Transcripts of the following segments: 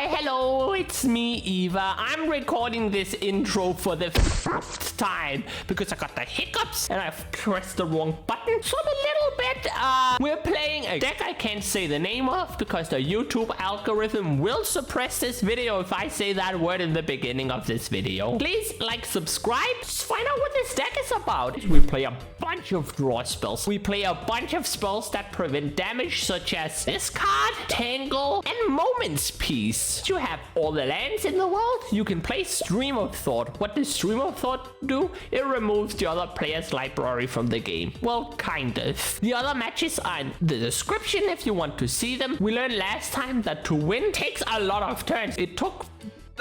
Hello, it's me, Eva. I'm recording this intro for the first time because I got the hiccups and I've pressed the wrong button. So I'm a little bit, we're playing a deck I can't say the name of because the YouTube algorithm will suppress this video if I say that word in the beginning of this video. Please like, subscribe, just find out what this deck is about. We play a bunch of draw spells. We play a bunch of spells that prevent damage, such as this card, Tangle, and Moment's Peace. You have all the lands in the world. You can play Stream of Thought. What does Stream of Thought do? It removes the other player's library from the game. Well, kind of. The other matches are in the description if you want to see them. We learned last time that to win takes a lot of turns. It took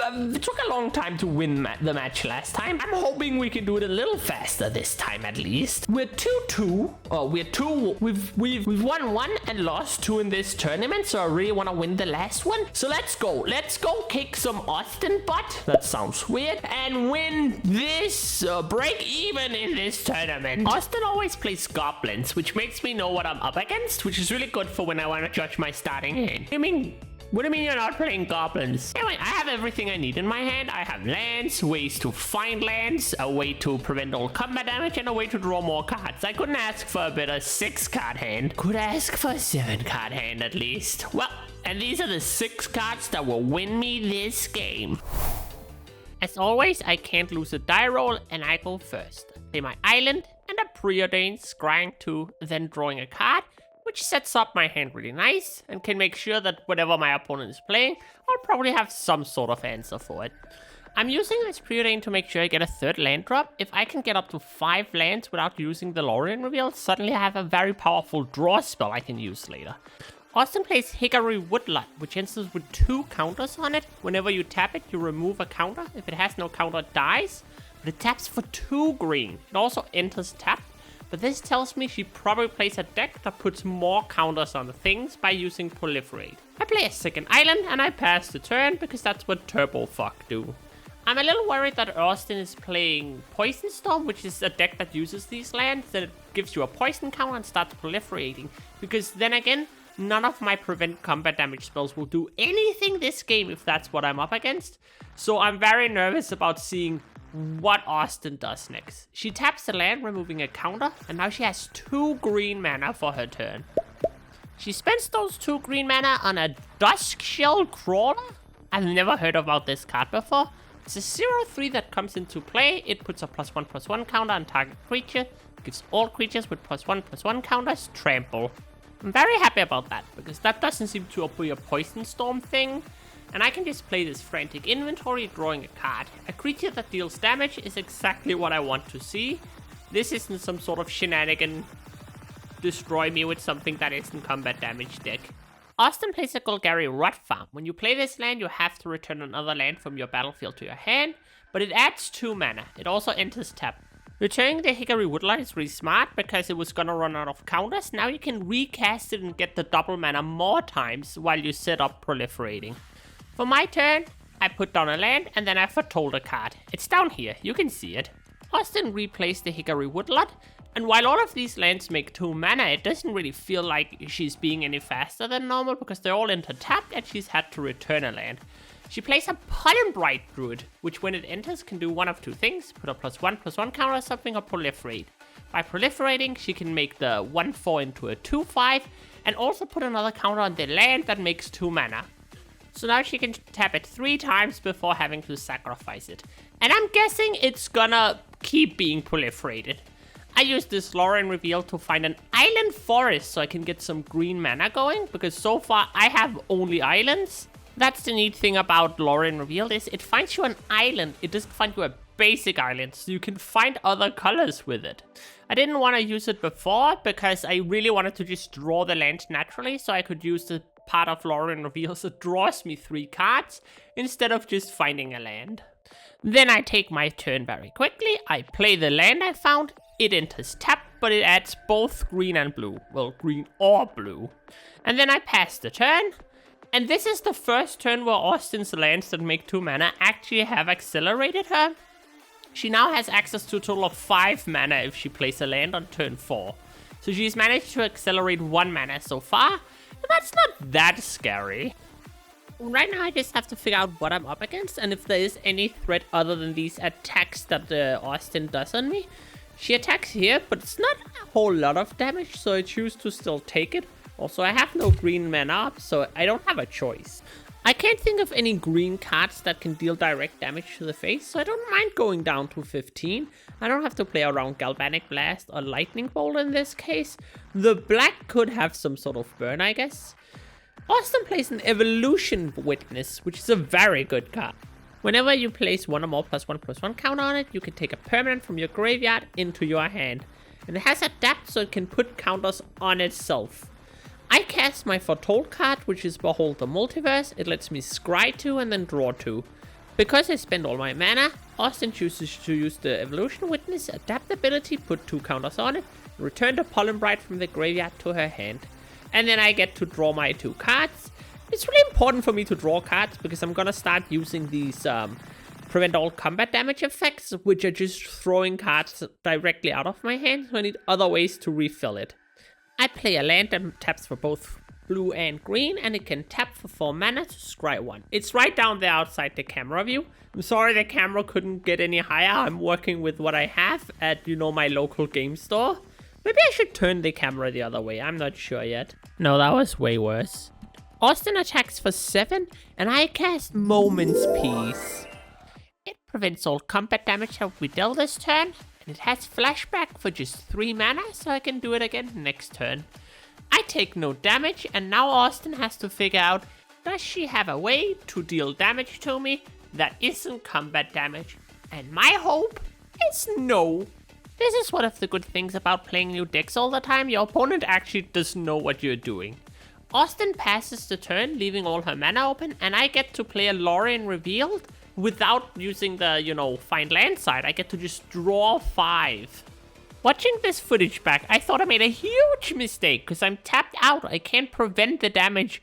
a long time to win the match last time. I'm hoping we can do it a little faster this time at least. We're 2-2. Oh, we've won 1 and lost 2 in this tournament, so I really want to win the last one. So let's go. Let's go kick some Austin butt. That sounds weird. And win this, break even in this tournament. Austin always plays goblins, which makes me know what I'm up against, which is really good for when I want to judge my starting hand. What do you mean you're not playing goblins? Anyway, I have everything I need in my hand. I have lands, ways to find lands, a way to prevent all combat damage, and a way to draw more cards. I couldn't ask for a better 6-card hand. Could ask for a 7-card hand at least. Well, and these are the 6 cards that will win me this game. As always, I can't lose a die roll, and I go first. Play my island and a preordained scrying 2, then drawing a card, which sets up my hand really nice and can make sure that whatever my opponent is playing, I'll probably have some sort of answer for it. I'm using this preordain to make sure I get a 3rd land drop. If I can get up to 5 lands without using the Lorien reveal, suddenly I have a very powerful draw spell I can use later. Austin plays Hickory Woodlot, which enters with 2 counters on it. Whenever you tap it, you remove a counter. If it has no counter, it dies. But it taps for 2 green. It also enters tapped. But this tells me she probably plays a deck that puts more counters on the things by using Proliferate. I play a 2nd island and I pass the turn because that's what Turbo Fuck do. I'm a little worried that Austin is playing Poison Storm, which is a deck that uses these lands, that it gives you a poison counter and starts proliferating. Because then again, none of my prevent combat damage spells will do anything this game if that's what I'm up against. So I'm very nervous about seeing what Austin does next. She taps the land, removing a counter, and now she has 2 green mana for her turn. She spends those 2 green mana on a Duskshell Crawler? I've never heard about this card before. It's a 0/3 that comes into play. It puts a +1/+1 counter on target creature. It gives all creatures with +1/+1 counters trample. I'm very happy about that, because that doesn't seem to be a Poison Storm thing. And I can just play this Frantic Inventory, drawing a card. A creature that deals damage is exactly what I want to see. This isn't some sort of shenanigan, destroy me with something that isn't combat damage deck. Austin plays a Golgari Rot Farm. When you play this land, you have to return another land from your battlefield to your hand, but it adds 2 mana. It also enters tap. Returning the Hickory Woodlot is really smart because it was gonna run out of counters. Now you can recast it and get the double mana more times while you set up Proliferating. For my turn, I put down a land and then I foretold a card. It's down here, you can see it. Austin replays the Hickory Woodlot, and while all of these lands make 2 mana, it doesn't really feel like she's being any faster than normal because they're all inter-tapped and she's had to return a land. She plays a Pollenbright Druid, which when it enters can do one of 2 things, put a +1/+1 counter or something, or proliferate. By proliferating, she can make the 1/4 into a 2/5, and also put another counter on the land that makes 2 mana. So now she can tap it 3 times before having to sacrifice it. And I'm guessing it's gonna keep being proliferated. I used this Lorien reveal to find an island forest so I can get some green mana going, because so far I have only islands. That's the neat thing about Lorien reveal is it finds you an island. It doesn't find you a basic island, so you can find other colors with it. I didn't want to use it before because I really wanted to just draw the land naturally so I could use the part of Lorien reveals that draws me 3 cards instead of just finding a land. Then I take my turn very quickly. I play the land I found. It enters tap, but it adds both green and blue. Well, green or blue. And then I pass the turn. And this is the first turn where Austin's lands that make 2 mana actually have accelerated her. She now has access to a total of 5 mana if she plays a land on turn 4. So she's managed to accelerate 1 mana so far. And that's not that scary. Right now, I just have to figure out what I'm up against and if there is any threat other than these attacks that Austin does on me. She attacks here, but it's not a whole lot of damage, so I choose to still take it. Also, I have no green mana up, so I don't have a choice. I can't think of any green cards that can deal direct damage to the face, so I don't mind going down to 15. I don't have to play around Galvanic Blast or Lightning Bolt in this case. The black could have some sort of burn, I guess. Austin plays an Evolution Witness, which is a very good card. Whenever you place one or more +1/+1 counter on it, you can take a permanent from your graveyard into your hand. And it has Adapt, so it can put counters on itself. I cast my Foretold card, which is Behold the Multiverse. It lets me scry 2 and then draw 2. Because I spend all my mana, Austin chooses to use the Evolution Witness Adapt ability, put 2 counters on it, return the Pollen Bright from the graveyard to her hand. And then I get to draw my 2 cards. It's really important for me to draw cards because I'm gonna start using these prevent all combat damage effects, which are just throwing cards directly out of my hand, so I need other ways to refill it. I play a land that taps for both blue and green, and it can tap for 4 mana to scry 1. It's right down there outside the camera view. I'm sorry the camera couldn't get any higher. I'm working with what I have at, my local game store. Maybe I should turn the camera the other way. I'm not sure yet. No, that was way worse. Austin attacks for 7, and I cast Moment's Peace. It prevents all combat damage that we dealt this turn. And it has Flashback for just 3 mana, so I can do it again next turn. I take no damage, and now Austin has to figure out, does she have a way to deal damage to me that isn't combat damage? And my hope is no. This is one of the good things about playing new decks all the time. Your opponent actually doesn't know what you're doing. Austin passes the turn, leaving all her mana open, and I get to play a Lorien Revealed without using the, find land side. I get to just draw 5. Watching this footage back, I thought I made a huge mistake because I'm tapped out. I can't prevent the damage,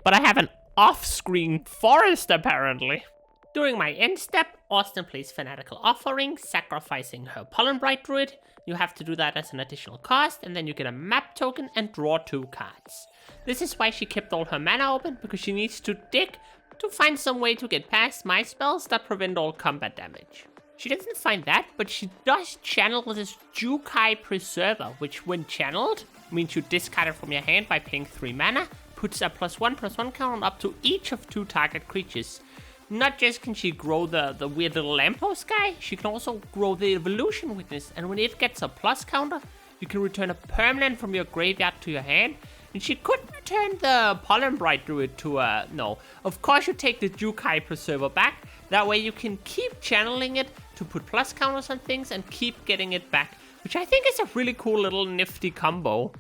but I have an off-screen forest apparently. During my end step, Austin plays Fanatical Offering, sacrificing her Pollen Bright Druid. You have to do that as an additional cost, and then you get a map token and draw 2 cards. This is why she kept all her mana open, because she needs to dig to find some way to get past my spells that prevent all combat damage. She doesn't find that, but she does channel this Jukai Preserver, which when channeled, means you discard it from your hand by paying 3 mana, puts a +1/+1 counter on up to each of 2 target creatures. Not just can she grow the weird little lamppost guy, she can also grow the Evolution Witness, and when it gets a plus counter, you can return a permanent from your graveyard to your hand. And she could return the Pollen Bright Druid to no. Of course you take the Jukai Preserver back. That way you can keep channeling it to put plus counters on things and keep getting it back. Which I think is a really cool little nifty combo.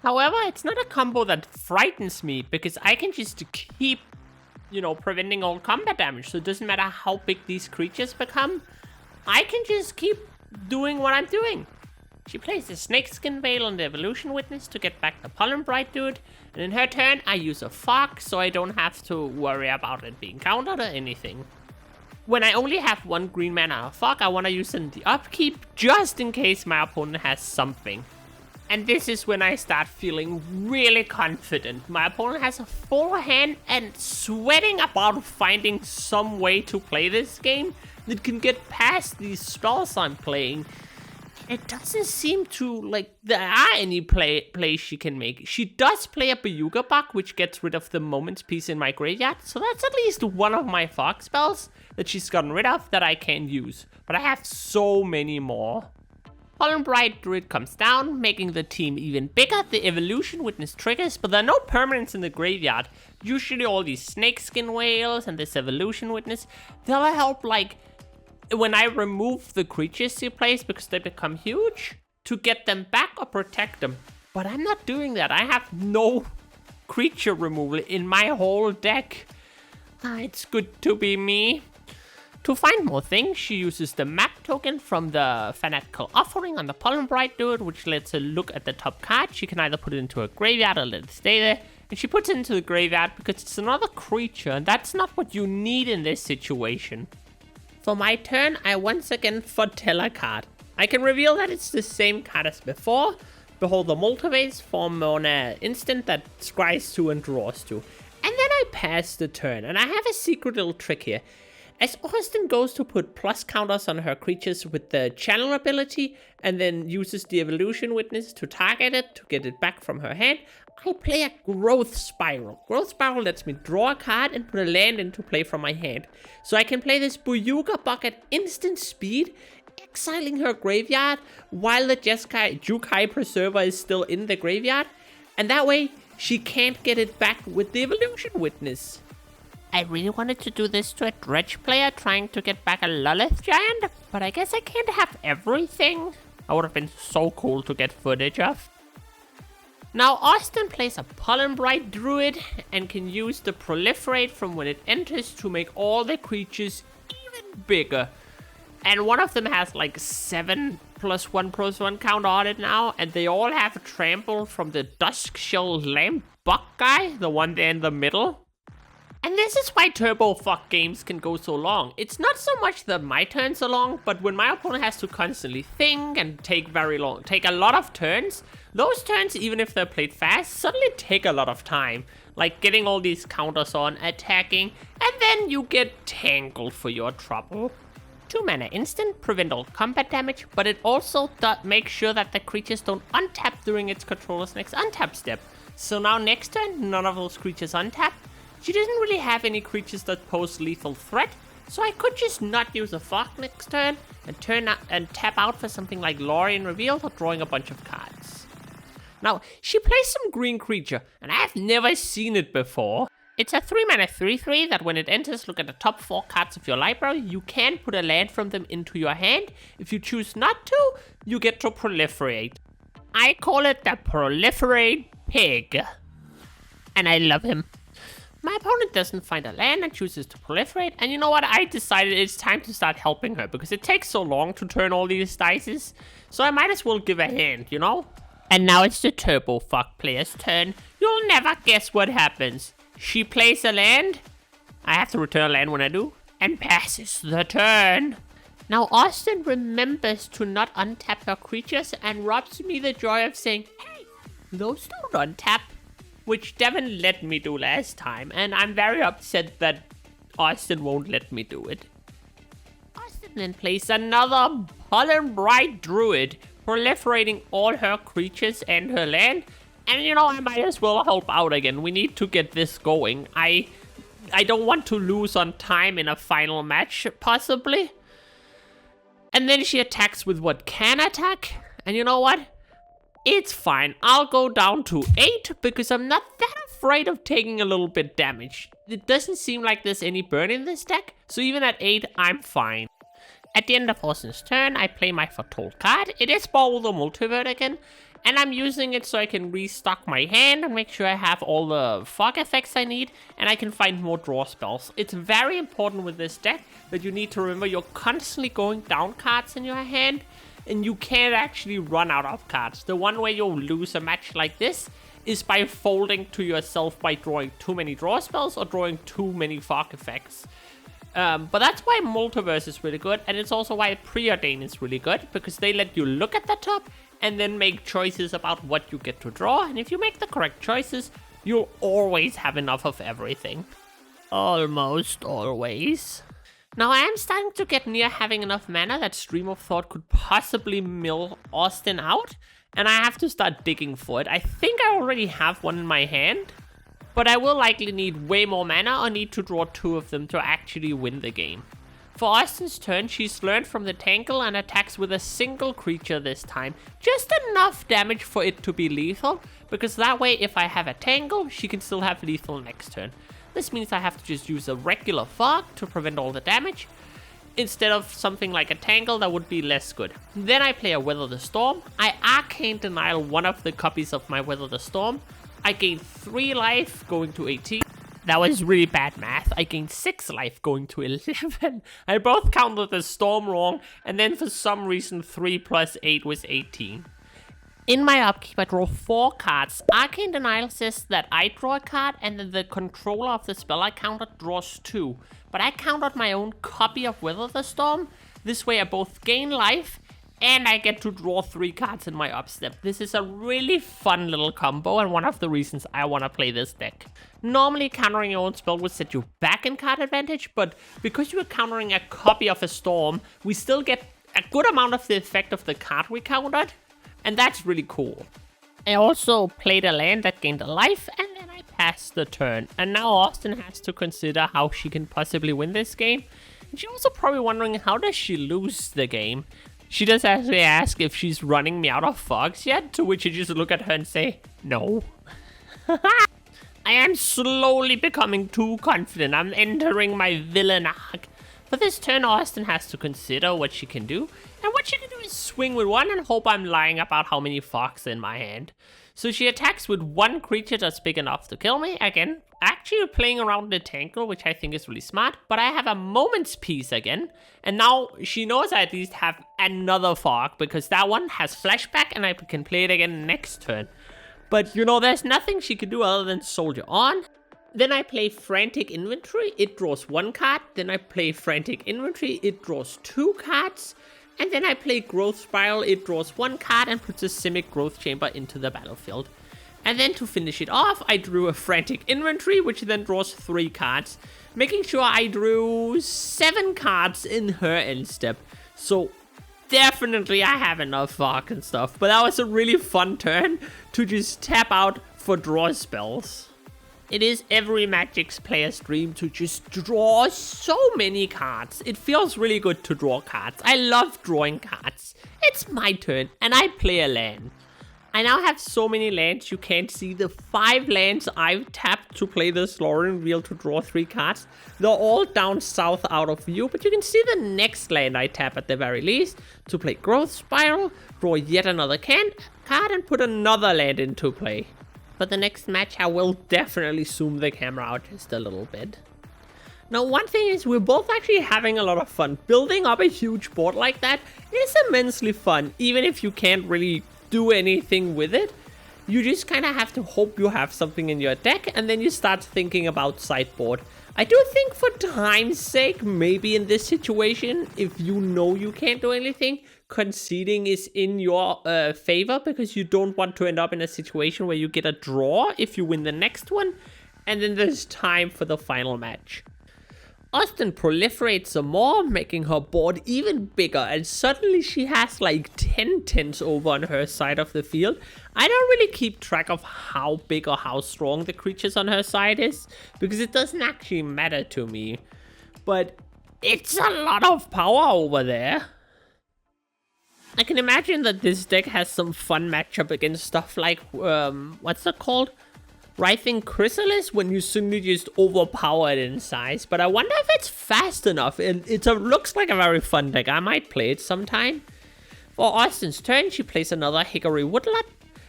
However, it's not a combo that frightens me because I can just keep, preventing all combat damage. So it doesn't matter how big these creatures become. I can just keep doing what I'm doing. She plays the Snakeskin Veil on the Evolution Witness to get back the Pollen Bright Dude, and in her turn I use a Fog so I don't have to worry about it being countered or anything. When I only have 1 green mana and a Fog, I want to use it in the upkeep just in case my opponent has something. And this is when I start feeling really confident. My opponent has a full hand and sweating about finding some way to play this game that can get past these spells I'm playing. It doesn't seem to, there are any plays she can make. She does play a Bayuga Bug, which gets rid of the Moment's Peace in my graveyard. So that's at least one of my Fog spells that she's gotten rid of that I can use. But I have so many more. Pollen Bright Druid comes down, making the team even bigger. The Evolution Witness triggers, but there are no permanents in the graveyard. Usually all these Snakeskin Whales and this Evolution Witness, they'll help, when I remove the creatures she plays because they become huge, to get them back or protect them. But I'm not doing that. I have no creature removal in my whole deck. It's good to be me. To find more things, she uses the map token from the Fanatical Offering on the Pollen Bright Dude, which lets her look at the top card. She can either put it into a graveyard or let it stay there. And she puts it into the graveyard because it's another creature, and that's not what you need in this situation. For my turn, I once again foretell a card. I can reveal that it's the same card as before. Behold the Multiverse, form on an instant that scries 2 and draws 2. And then I pass the turn, and I have a secret little trick here. As Austin goes to put plus counters on her creatures with the channel ability, and then uses the evolution witness to target it to get it back from her hand, I play a growth spiral. Growth spiral lets me draw a card and put a land into play from my hand. So I can play this Buyuga Bug at instant speed, exiling her graveyard while the Jukai Preserver is still in the graveyard, and that way she can't get it back with the evolution witness. I really wanted to do this to a Dredge player trying to get back a Lilith Giant, but I guess I can't have everything. That would have been so cool to get footage of. Now Austin plays a Pollen Bright Druid and can use the Proliferate from when it enters to make all the creatures even bigger. And one of them has like 7+1/+1 count on it now, and they all have a trample from the Duskshell Lamb Buck guy, the one there in the middle. And this is why Turbo Fuck games can go so long. It's not so much that my turns are long, but when my opponent has to constantly think and take a lot of turns, those turns, even if they're played fast, suddenly take a lot of time. Like getting all these counters on, attacking, and then you get tangled for your trouble. 2 mana instant, prevent all combat damage, but it also makes sure that the creatures don't untap during its controller's next untap step. So now next turn, none of those creatures untap. She doesn't really have any creatures that pose lethal threat, so I could just not use a Fog next turn and tap out for something like Lorien Revealed or drawing a bunch of cards. Now, she plays some green creature, and I have never seen it before. It's a 3 mana 3/3 that when it enters, look at the top 4 cards of your library. You can put a land from them into your hand. If you choose not to, you get to Proliferate. I call it the Proliferate Pig. And I love him. My opponent doesn't find a land and chooses to Proliferate, and you know what? I decided it's time to start helping her because it takes so long to turn all these dices, so I might as well give a hand, you know? And now it's the Turbo Fuck player's turn. You'll never guess what happens. She plays a land, I have to return a land when I do, and passes the turn. Now Austin remembers to not untap her creatures and robs me the joy of saying, hey, those don't untap. Which Devin let me do last time, and I'm very upset that Austin won't let me do it. Austin then plays another Pollen Bright Druid, proliferating all her creatures and her land, and you know, I might as well help out again. We need to get this going. I don't want to lose on time in a final match, possibly. And then she attacks with what can attack, and you know what? It's fine. I'll go down to 8 because I'm not that afraid of taking a little bit damage. It doesn't seem like there's any burn in this deck, so even at 8, I'm fine. At the end of Austin's turn, I play my Foretold card. It is Ball the Multivert again, and I'm using it so I can restock my hand and make sure I have all the fog effects I need, and I can find more draw spells. It's very important with this deck that you need to remember you're constantly going down cards in your hand, and you can't actually run out of cards. The one way you'll lose a match like this is by folding to yourself by drawing too many draw spells or drawing too many fog effects. But that's why Multiverse is really good, and it's also why Preordain is really good, because they let you look at the top and then make choices about what you get to draw, and if you make the correct choices, you'll always have enough of everything. Almost always. Now I am starting to get near having enough mana that Stream of Thought could possibly mill Austin out, and I have to start digging for it. I think I already have one in my hand, but I will likely need way more mana or need to draw 2 of them to actually win the game. For Austin's turn, she's learned from the Tangle and attacks with a single creature this time. Just enough damage for it to be lethal, because that way if I have a Tangle, she can still have lethal next turn. This means I have to just use a regular Fog to prevent all the damage, instead of something like a Tangle that would be less good. Then I play a Weather the Storm. I Arcane Denial one of the copies of my Weather the Storm. I gain 3 life going to 18. That was really bad math. I gained 6 life going to 11. I both counted the storm wrong, and then for some reason 3 plus 8 was 18. In my upkeep, I draw 4 cards. Arcane Denial says that I draw a card, and then the controller of the spell I countered draws 2. But I countered my own copy of Weather the Storm. This way I both gain life and I get to draw 3 cards in my upstep. This is a really fun little combo and one of the reasons I want to play this deck. Normally countering your own spell would set you back in card advantage, but because you are countering a copy of a Storm, we still get a good amount of the effect of the card we countered, and that's really cool. I also played a land that gained a life, and then I passed the turn. And now Austin has to consider how she can possibly win this game. And she's also probably wondering, how does she lose the game? She does actually ask if she's running me out of fogs yet, to which I just look at her and say, no. I am slowly becoming too confident. I'm entering my villain arc. For this turn, Austin has to consider what she can do. And what she can do is swing with 1 and hope I'm lying about how many fogs in my hand. So she attacks with 1 creature that's big enough to kill me. Again, actually playing around the Tangle, which I think is really smart. But I have a Moment's Peace again. And now she knows I at least have another fog, because that one has flashback and I can play it again next turn. But you know, there's nothing she can do other than Soldier On. Then I play Frantic Inventory, it draws 1 card. Then I play Frantic Inventory, it draws 2 cards. And then I play Growth Spiral, it draws 1 card and puts a Simic Growth Chamber into the battlefield. And then to finish it off, I drew a Frantic Inventory, which then draws 3 cards, making sure I drew 7 cards in her end step. So definitely I have enough fog and stuff, but that was a really fun turn to just tap out for draw spells. It is every Magic's player's dream to just draw so many cards. It feels really good to draw cards. I love drawing cards. It's my turn, and I play a land. I now have so many lands, you can't see the 5 lands I've tapped to play this Lorien Wheel to draw 3 cards. They're all down south out of view, but you can see the next land I tap at the very least to play Growth Spiral, draw yet another card, and put another land into play. For the next match, I will definitely zoom the camera out just a little bit. Now, one thing is we're both actually having a lot of fun. Building up a huge board like that is immensely fun, even if you can't really do anything with it. You just kind of have to hope you have something in your deck, and then you start thinking about sideboard. I do think for time's sake, maybe in this situation, if you know you can't do anything, conceding is in your favor, because you don't want to end up in a situation where you get a draw if you win the next one, and then there's time for the final match. Austin proliferates some more, making her board even bigger, and suddenly she has like 10 tens over on her side of the field. I don't really keep track of how big or how strong the creatures on her side is, because it doesn't actually matter to me. But it's a lot of power over there. I can imagine that this deck has some fun matchup against stuff like, what's that called? Writhing Chrysalis, when you suddenly just overpower it in size. But I wonder if it's fast enough. It looks like a very fun deck. I might play it sometime. For Austin's turn, she plays another Hickory Woodlot.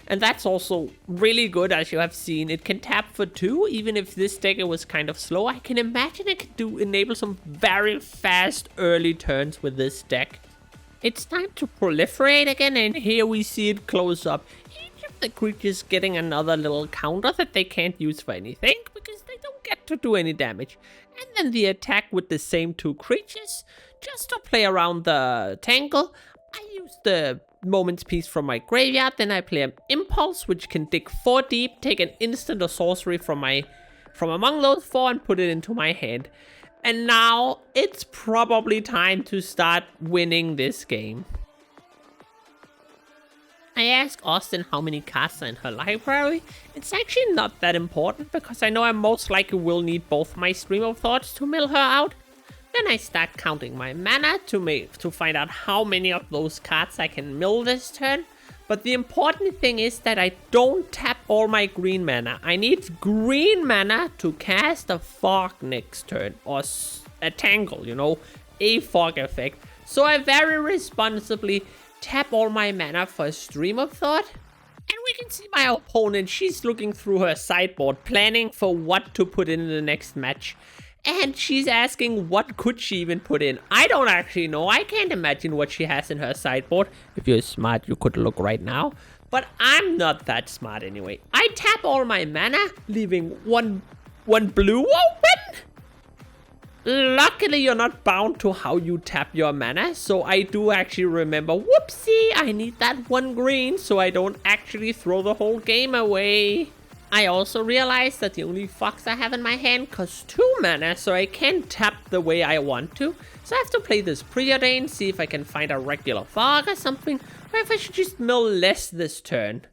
And that's also really good, as you have seen. It can tap for 2, even if this deck was kind of slow. I can imagine it can enable some very fast early turns with this deck. It's time to proliferate again, and here we see it close up. The creatures getting another little counter that they can't use for anything, because they don't get to do any damage. And then the attack with the same 2 creatures, just to play around the Tangle. I use the Moment's Peace from my graveyard, then I play an Impulse, which can dig 4 deep, take an instant or sorcery from among those 4 and put it into my hand. And now it's probably time to start winning this game. I asked Austin how many cards are in her library. It's actually not that important, because I know I most likely will need both my Stream of Thoughts to mill her out. Then I start counting my mana to find out how many of those cards I can mill this turn. But the important thing is that I don't tap all my green mana. I need green mana to cast a fog next turn, or a tangle, you know, a fog effect. So I very responsibly tap all my mana for a Stream of Thought. And we can see my opponent, she's looking through her sideboard, planning for what to put in the next match. And she's asking what could she even put in. I don't actually know. I can't imagine what she has in her sideboard. If you're smart, you could look right now. But I'm not that smart anyway. I tap all my mana, leaving one blue open. Luckily, you're not bound to how you tap your mana, so I do actually remember, whoopsie, I need that one green so I don't actually throw the whole game away. I also realized that the only fox I have in my hand costs 2 mana, so I can't tap the way I want to. So I have to play this preordain, see if I can find a regular fog or something, or if I should just mill less this turn.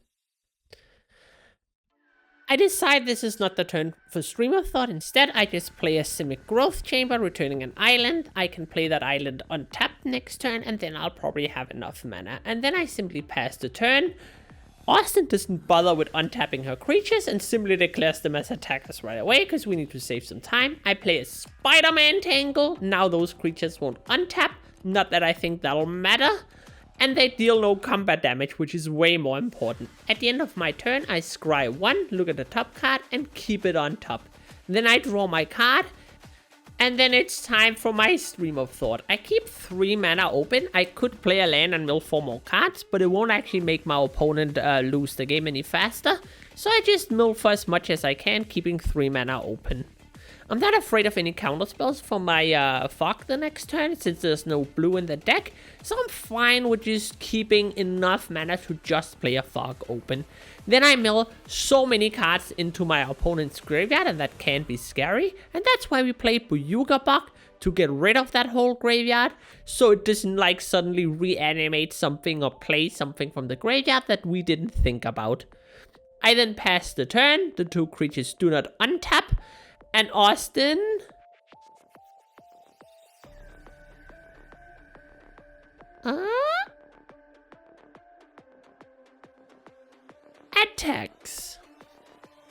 I decide this is not the turn for Stream of Thought. Instead, I just play a Simic Growth Chamber, returning an island. I can play that island untapped next turn, and then I'll probably have enough mana. And then I simply pass the turn. Austin doesn't bother with untapping her creatures and simply declares them as attackers right away because we need to save some time. I play a Spider-Man Tangle. Now those creatures won't untap. Not that I think that'll matter. And they deal no combat damage, which is way more important. At the end of my turn, I scry 1, look at the top card, and keep it on top. Then I draw my card, and then it's time for my Stream of Thought. I keep 3 mana open. I could play a land and mill 4 more cards, but it won't actually make my opponent lose the game any faster. So I just mill for as much as I can, keeping 3 mana open. I'm not afraid of any counterspells for my Fog the next turn, since there's no blue in the deck, so I'm fine with just keeping enough mana to just play a Fog open. Then I mill so many cards into my opponent's graveyard, and that can be scary, and that's why we play Buyuga Bug, to get rid of that whole graveyard, so it doesn't like suddenly reanimate something or play something from the graveyard that we didn't think about. I then pass the turn, the 2 creatures do not untap, and Austin attacks.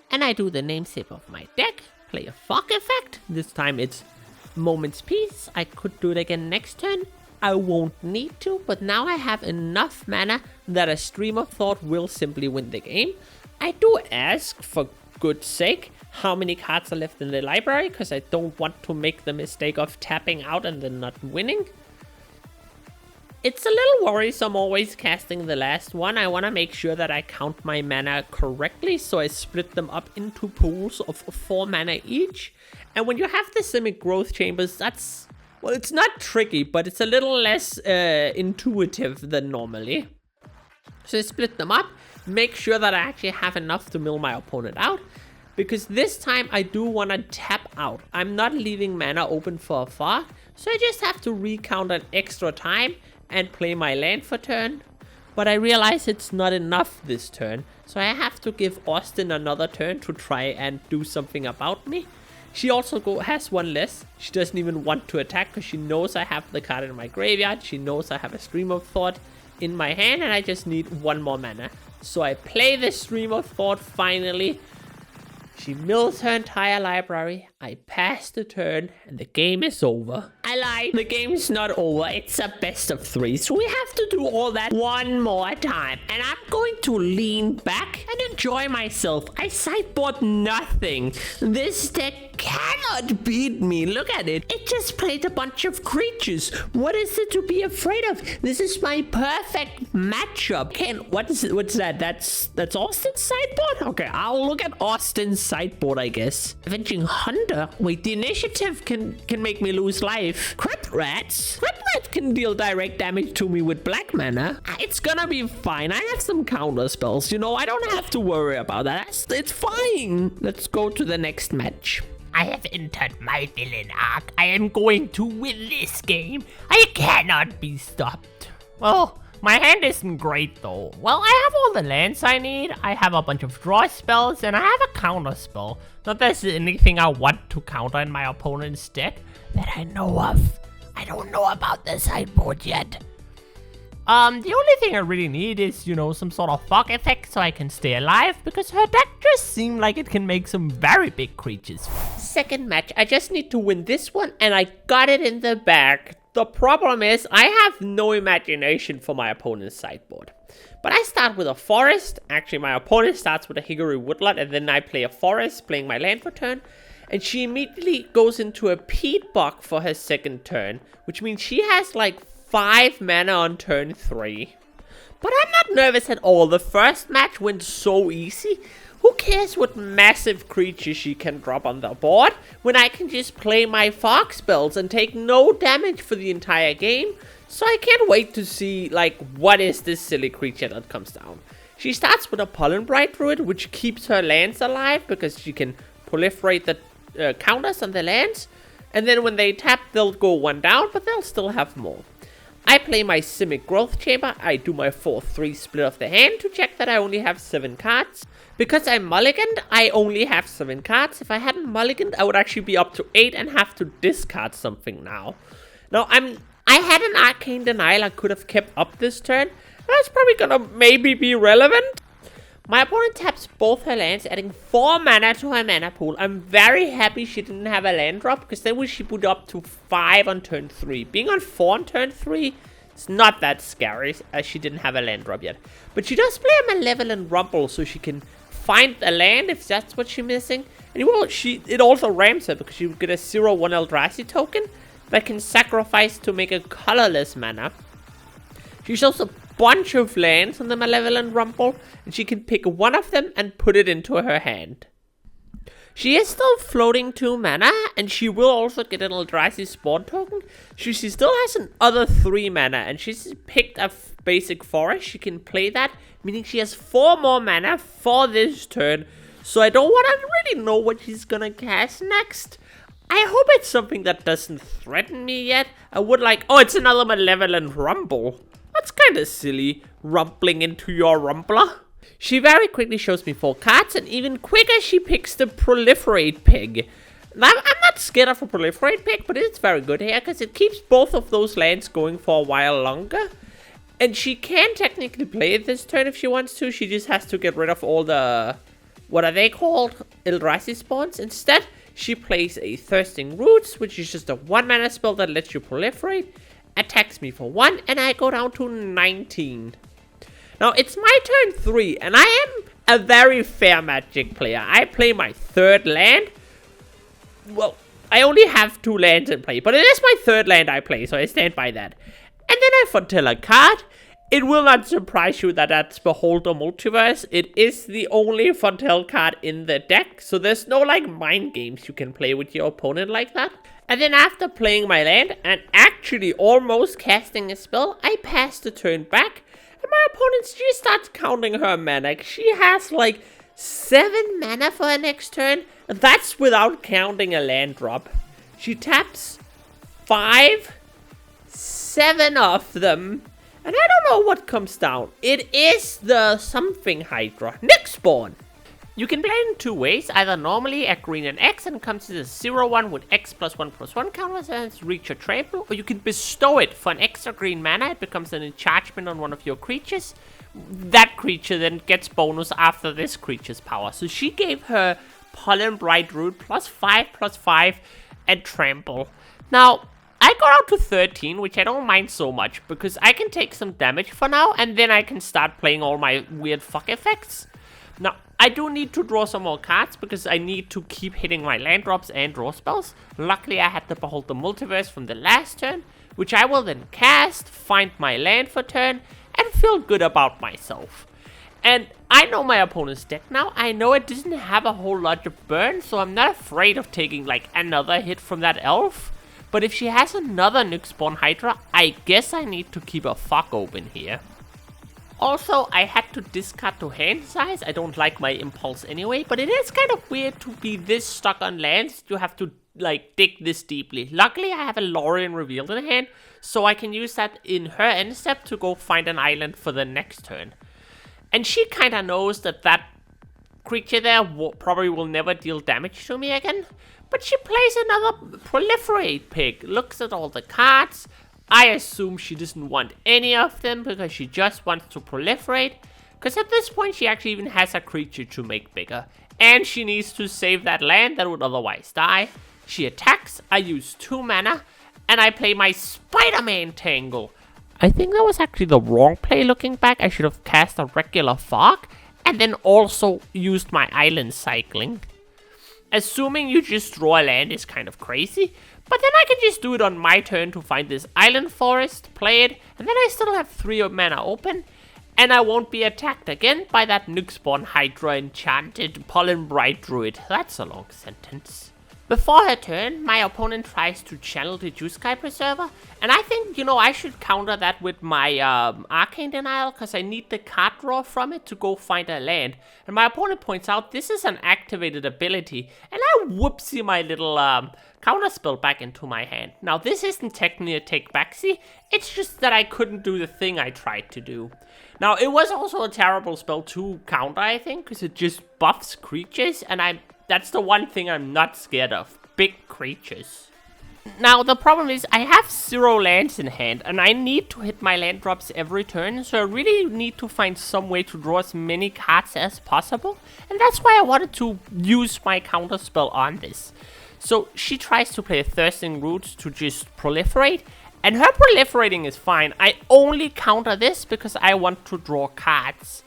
And I do the namesake of my deck, play a Fog effect. This time it's Moment's Peace. I could do it again next turn. I won't need to, but now I have enough mana that a Stream of Thought will simply win the game. I do ask, for good sake, how many cards are left in the library, because I don't want to make the mistake of tapping out and then not winning. It's a little worrisome always casting the last one. I want to make sure that I count my mana correctly, so I split them up into pools of 4 mana each. And when you have the Simic Growth Chambers, that's, well, it's not tricky, but it's a little less intuitive than normally. So I split them up, make sure that I actually have enough to mill my opponent out. Because this time I do want to tap out. I'm not leaving mana open for a Fog, so I just have to recount an extra time and play my land for turn. But I realize it's not enough this turn, so I have to give Austin another turn to try and do something about me. She also has 1 less. She doesn't even want to attack because she knows I have the card in my graveyard. She knows I have a Stream of Thought in my hand and I just need 1 more mana. So I play the Stream of Thought finally. She mills her entire library, I pass the turn, and the game is over. I lied, the game's not over, it's a best of 3, so we have to do all that one more time. And I'm going to lean back and enjoy myself. I sideboard nothing. This deck cannot beat me, look at it. It just played a bunch of creatures. What is it to be afraid of? This is my perfect matchup. What's that? That's Austin's sideboard? Okay, I'll look at Austin's sideboard, I guess. Avenging Hunter? Wait, the initiative can make me lose life. Crap Rats? Crap Rat can deal direct damage to me with black mana. It's gonna be fine. I have some counter spells, you know. I don't have to worry about that. It's fine. Let's go to the next match. I have entered my villain arc. I am going to win this game. I cannot be stopped. Well, my hand isn't great though. Well, I have all the lands I need. I have a bunch of draw spells and I have a counter spell. Not that there's anything I want to counter in my opponent's deck that I know of. I don't know about the sideboard yet. The only thing I really need is, you know, some sort of fog effect so I can stay alive, because her deck just seems like it can make some very big creatures. Second match, I just need to win this one and I got it in the bag. The problem is I have no imagination for my opponent's sideboard. But I start with a forest. Actually, my opponent starts with a Hickory Woodlot and then I play a forest, playing my land for turn. And she immediately goes into a peat bog for her second turn, which means she has like 5 mana on turn 3. But I'm not nervous at all. The first match went so easy. Who cares what massive creatures she can drop on the board when I can just play my Fox spells and take no damage for the entire game? So I can't wait to see, like, what is this silly creature that comes down. She starts with a Pollen Bright Druid, which keeps her lands alive because she can proliferate the counters on the lands. And then when they tap, they'll go one down, but they'll still have more. I play my Simic Growth Chamber. I do my 4-3 split of the hand to check that I only have 7 cards. Because I mulliganed, I only have 7 cards. If I hadn't mulliganed, I would actually be up to 8 and have to discard something now. Now, I had an Arcane Denial I could have kept up this turn. That's probably gonna maybe be relevant. My opponent taps both her lands, adding 4 mana to her mana pool. I'm very happy she didn't have a land drop, because then she put up to 5 on turn 3. Being on 4 on turn 3 is not that scary, as she didn't have a land drop yet. But she does play a Malevolent Rumble, so she can find a land if that's what she's missing. And it also rams her, because you get a 0/1 Eldrazi token that can sacrifice to make a colorless mana. She shows a bunch of lands on the Malevolent Rumble, and she can pick one of them and put it into her hand. She is still floating 2 mana, and she will also get an Eldrazi Spawn token. She still has another 3 mana, and she's picked a basic forest. She can play that, meaning she has 4 more mana for this turn. So I don't want to really know what she's gonna cast next. I hope it's something that doesn't threaten me yet. I would like, oh, it's another Malevolent Rumble. That's kind of silly, rumbling into your rumbler. She very quickly shows me 4 cards, and even quicker she picks the Proliferate Pig. Now, I'm not scared of a Proliferate Pig, but it's very good here, because it keeps both of those lands going for a while longer. And she can technically play it this turn if she wants to. She just has to get rid of all the, what are they called? Eldrazi spawns. Instead, she plays a Thirsting Roots, which is just a 1 mana spell that lets you proliferate. Attacks me for 1, and I go down to 19. Now, it's my turn 3, and I am a very fair Magic player. I play my 3rd land. Well, I only have 2 lands in play, but it is my 3rd land I play, so I stand by that. And then I foretell a card. It will not surprise you that that's Beholder Multiverse. It is the only foretell card in the deck, so there's no, like, mind games you can play with your opponent like that. And then after playing my land, and actually almost casting a spell, I pass the turn back, and my opponent, she starts counting her mana. She has like 7 mana for her next turn, and that's without counting a land drop. She taps 5, 7 of them, and I don't know what comes down. It is the something Hydra, Nyx Spawn. You can play it in 2 ways, either normally at green and X and comes as a 0/1 with X +1/+1 counters and reach your trample, or you can bestow it for an extra green mana. It becomes an enchantment on one of your creatures. That creature then gets bonus after this creature's power. So she gave her Pollen Bright Root +5/+5 and trample. Now, I got out to 13, which I don't mind so much, because I can take some damage for now, and then I can start playing all my weird fuck effects. Now, I do need to draw some more cards, because I need to keep hitting my land drops and draw spells. Luckily, I had to Behold the Multiverse from the last turn, which I will then cast, find my land for turn, and feel good about myself. And I know my opponent's deck now. I know it doesn't have a whole lot of burn, so I'm not afraid of taking like another hit from that elf. But if she has another Nyx Spawn Hydra, I guess I need to keep a fuck open here. Also, I had to discard to hand size. I don't like my impulse anyway, but it is kind of weird to be this stuck on lands. You have to, like, dig this deeply. Luckily, I have a Lorien Revealed in hand, so I can use that in her end step to go find an island for the next turn. And she kind of knows that that creature there probably will never deal damage to me again. But she plays another Proliferate Pig, looks at all the cards. I assume she doesn't want any of them because she just wants to proliferate. Because at this point she actually even has a creature to make bigger. And she needs to save that land that would otherwise die. She attacks, I use 2 mana, and I play my Spider-Man Tangle. I think that was actually the wrong play looking back. I should have cast a regular Fog, and then also used my Island Cycling. Assuming you just draw a land is kind of crazy, but then I can just do it on my turn to find this Island Forest, play it, and then I still have 3 mana open. And I won't be attacked again by that Nuxborn Hydra enchanted Pollen Bright Druid. That's a long sentence. Before her turn, my opponent tries to channel the Jeskai Preserver, and I think, I should counter that with my Arcane Denial, because I need the card draw from it to go find a land. And my opponent points out this is an activated ability, and I whoopsie my little counter spell back into my hand. Now this isn't technically a take backsy, it's just that I couldn't do the thing I tried to do. Now it was also a terrible spell to counter, I think, because it just buffs creatures, and that's the one thing I'm not scared of. Big creatures. Now, the problem is I have 0 lands in hand, and I need to hit my land drops every turn, so I really need to find some way to draw as many cards as possible, and that's why I wanted to use my counter spell on this. So, she tries to play Thirsting Roots to just proliferate, and her proliferating is fine. I only counter this because I want to draw cards.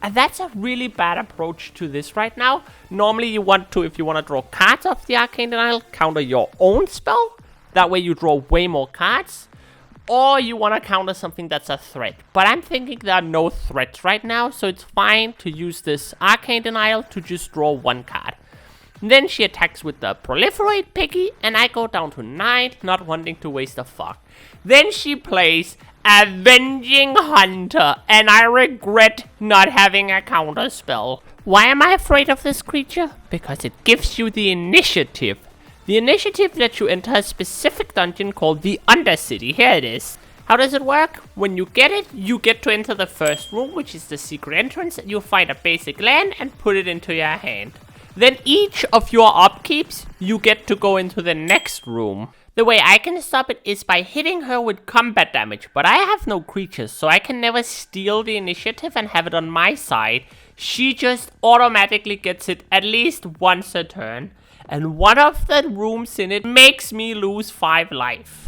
And that's a really bad approach to this right now. Normally you want to, if you want to draw cards off the Arcane Denial, counter your own spell. That way you draw way more cards. Or you want to counter something that's a threat. But I'm thinking there are no threats right now, so it's fine to use this Arcane Denial to just draw 1 card. And then she attacks with the Proliferate Piggy, and I go down to 9, not wanting to waste a fuck. Then she plays Avenging Hunter, and I regret not having a counter spell. Why am I afraid of this creature? Because it gives you the initiative. The initiative lets you enter a specific dungeon called the Undercity. Here it is. How does it work? When you get it, you get to enter the first room, which is the secret entrance, and you find a basic land and put it into your hand. Then each of your upkeeps, you get to go into the next room. The way I can stop it is by hitting her with combat damage, but I have no creatures, so I can never steal the initiative and have it on my side. She just automatically gets it at least once a turn, and one of the rooms in it makes me lose 5 life.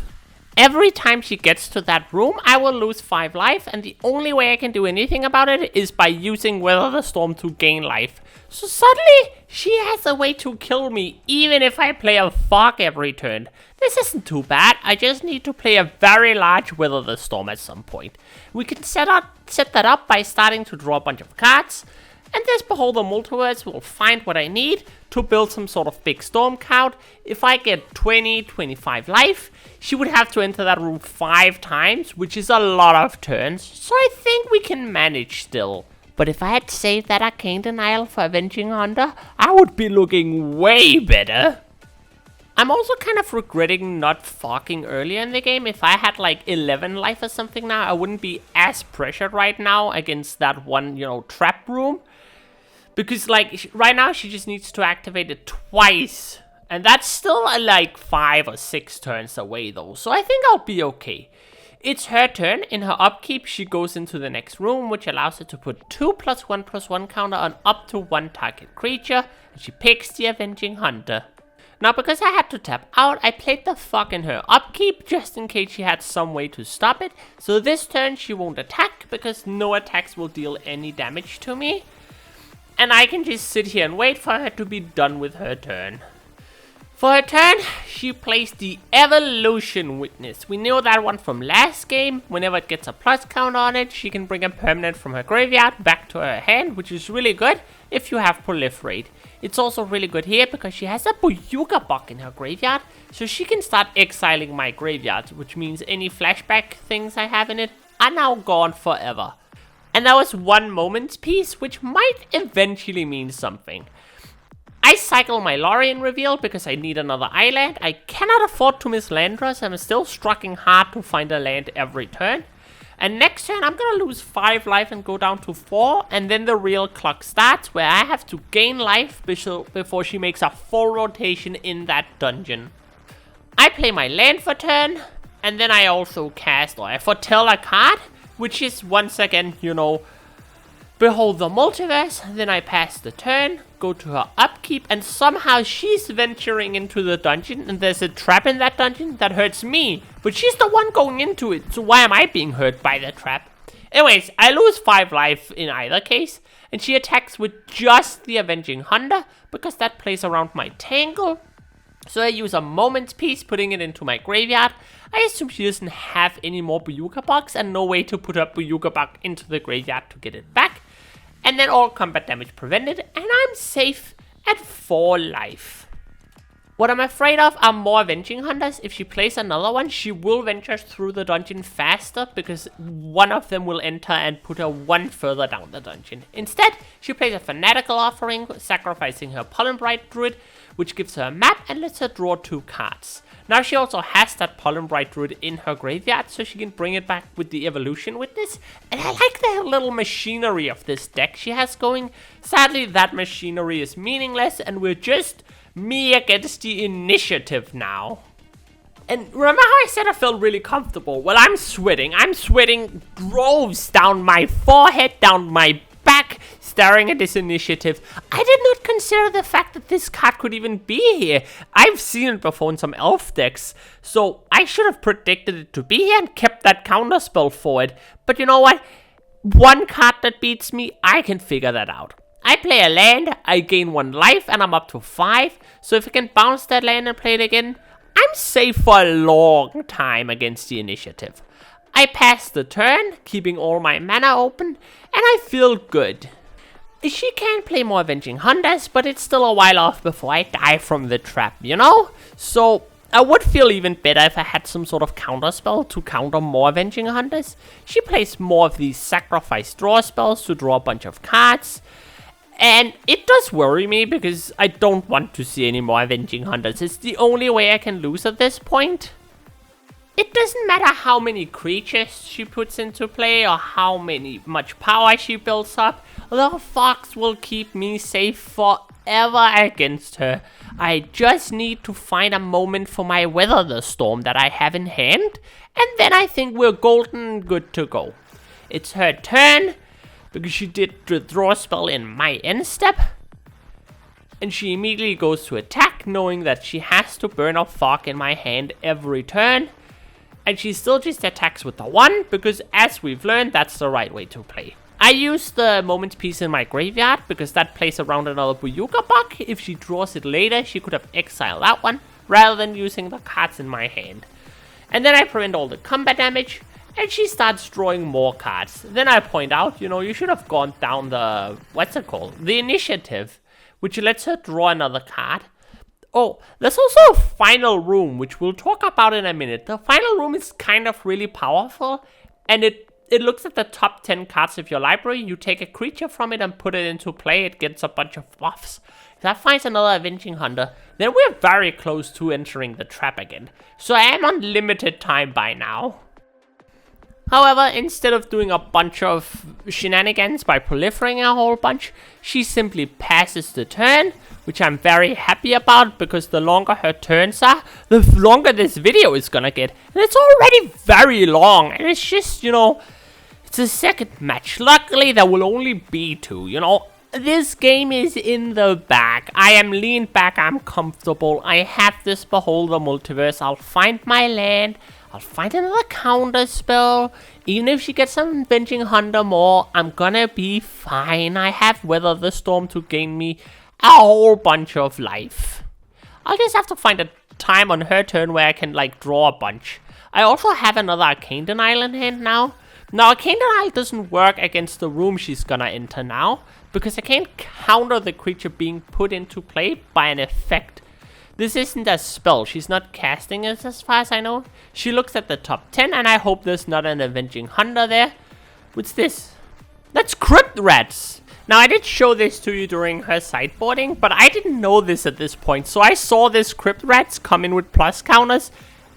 Every time she gets to that room, I will lose 5 life, and the only way I can do anything about it is by using Weather the Storm to gain life. So suddenly, she has a way to kill me, even if I play a fog every turn. This isn't too bad, I just need to play a very large Weather the Storm at some point. We can set that up by starting to draw a bunch of cards, and this Beholder Multiverse will find what I need to build some sort of big storm count. If I get 20-25 life, she would have to enter that room 5 times, which is a lot of turns, so I think we can manage still. But if I had saved that Arcane Denial for Avenging Hunter, I would be looking way better. I'm also kind of regretting not fogging earlier in the game. If I had like 11 life or something now, I wouldn't be as pressured right now against that one, trap room. Because like right now she just needs to activate it twice. And that's still like 5 or 6 turns away though. So I think I'll be okay. It's her turn. In her upkeep, she goes into the next room, which allows her to put 2+1/+1 counter on up to 1 target creature. And she picks the Avenging Hunter. Now, because I had to tap out, I played the fuck in her upkeep, just in case she had some way to stop it. So this turn, she won't attack, because no attacks will deal any damage to me. And I can just sit here and wait for her to be done with her turn. For her turn, she plays the Evolution Witness. We know that one from last game. Whenever it gets a plus count on it, she can bring a permanent from her graveyard back to her hand, which is really good if you have Proliferate. It's also really good here because she has a Boyuga Bug in her graveyard, so she can start exiling my graveyard, which means any flashback things I have in it are now gone forever. And that was one moment's piece, which might eventually mean something. I cycle my Lorien reveal because I need another island. I cannot afford to miss land draws. I'm still struggling hard to find a land every turn. And next turn I'm gonna lose 5 life and go down to 4. And then the real clock starts where I have to gain life before she makes a full rotation in that dungeon. I play my land for turn. And then I also cast or I foretell a card. Which is once again, Behold the Multiverse. Then I pass the turn, go to her upkeep, and somehow she's venturing into the dungeon, and there's a trap in that dungeon that hurts me. But she's the one going into it, so why am I being hurt by the trap? Anyways, I lose 5 life in either case, and she attacks with just the Avenging Hunter, because that plays around my Tangle. So I use a Moment's Peace, putting it into my graveyard. I assume she doesn't have any more Buyuka bugs and no way to put her Buyuka bug into the graveyard to get it back. And then all combat damage prevented, and I'm safe at 4 life. What I'm afraid of are more Avenging Hunters. If she plays another one, she will venture through the dungeon faster because one of them will enter and put her one further down the dungeon. Instead, she plays a Fanatical Offering, sacrificing her Pollenbright Druid, which gives her a map and lets her draw 2 cards. Now she also has that Pollenbright Druid in her graveyard, so she can bring it back with the Evolution Witness. And I like the little machinery of this deck she has going. Sadly, that machinery is meaningless, and we're just me against the initiative now. And remember how I said I felt really comfortable? Well, I'm sweating. I'm sweating droves down my forehead, down my back, staring at this initiative. I did not consider the fact that this card could even be here. I've seen it before in some elf decks, so I should have predicted it to be here and kept that counterspell for it. But you know what? One card that beats me, I can figure that out. I play a land, I gain 1 life, and I'm up to 5. So if I can bounce that land and play it again, I'm safe for a long time against the initiative. I pass the turn, keeping all my mana open, and I feel good. She can play more Avenging Hunters, but it's still a while off before I die from the trap, you know? So I would feel even better if I had some sort of counter spell to counter more Avenging Hunters. She plays more of these sacrifice draw spells to draw a bunch of cards. And it does worry me because I don't want to see any more Avenging Hunters. It's the only way I can lose at this point. It doesn't matter how many creatures she puts into play or how much power she builds up. The fox will keep me safe forever against her. I just need to find a moment for my Weather the Storm that I have in hand. And then I think we're golden and good to go. It's her turn, because she did the draw spell in my end step. And she immediately goes to attack, knowing that she has to burn a fog in my hand every turn. And she still just attacks with the 1, because as we've learned, that's the right way to play. I use the Moment's Peace in my graveyard, because that plays around another Buyuka bug. If she draws it later, she could have exiled that one, rather than using the cards in my hand. And then I prevent all the combat damage, and she starts drawing more cards. Then I point out, you should have gone down the, the initiative, which lets her draw another card. Oh, there's also a final room, which we'll talk about in a minute. The final room is kind of really powerful, and it looks at the top 10 cards of your library. You take a creature from it and put it into play. It gets a bunch of buffs. If that finds another Avenging Hunter, then we're very close to entering the trap again. So I am on limited time by now. However, instead of doing a bunch of shenanigans by proliferating a whole bunch, she simply passes the turn, which I'm very happy about, because the longer her turns are, the longer this video is gonna get. And it's already very long, and it's just, it's a second match. Luckily, there will only be 2, This game is in the bag. I am leaned back, I'm comfortable. I have this Beholder Multiverse. I'll find my land. I'll find another counter spell. Even if she gets some Avenging Hunter more, I'm gonna be fine. I have Weather the Storm to gain me a whole bunch of life. I'll just have to find a time on her turn where I can, draw a bunch. I also have another Arcane Denial in hand now. Now, Arcane Denial doesn't work against the room she's gonna enter now, because I can't counter the creature being put into play by an effect. This isn't a spell. She's not casting it as far as I know. She looks at the top 10, and I hope there's not an Avenging Hunter there. What's this? That's Crypt Rats. Now, I did show this to you during her sideboarding, but I didn't know this at this point. So I saw this Crypt Rats come in with plus counters,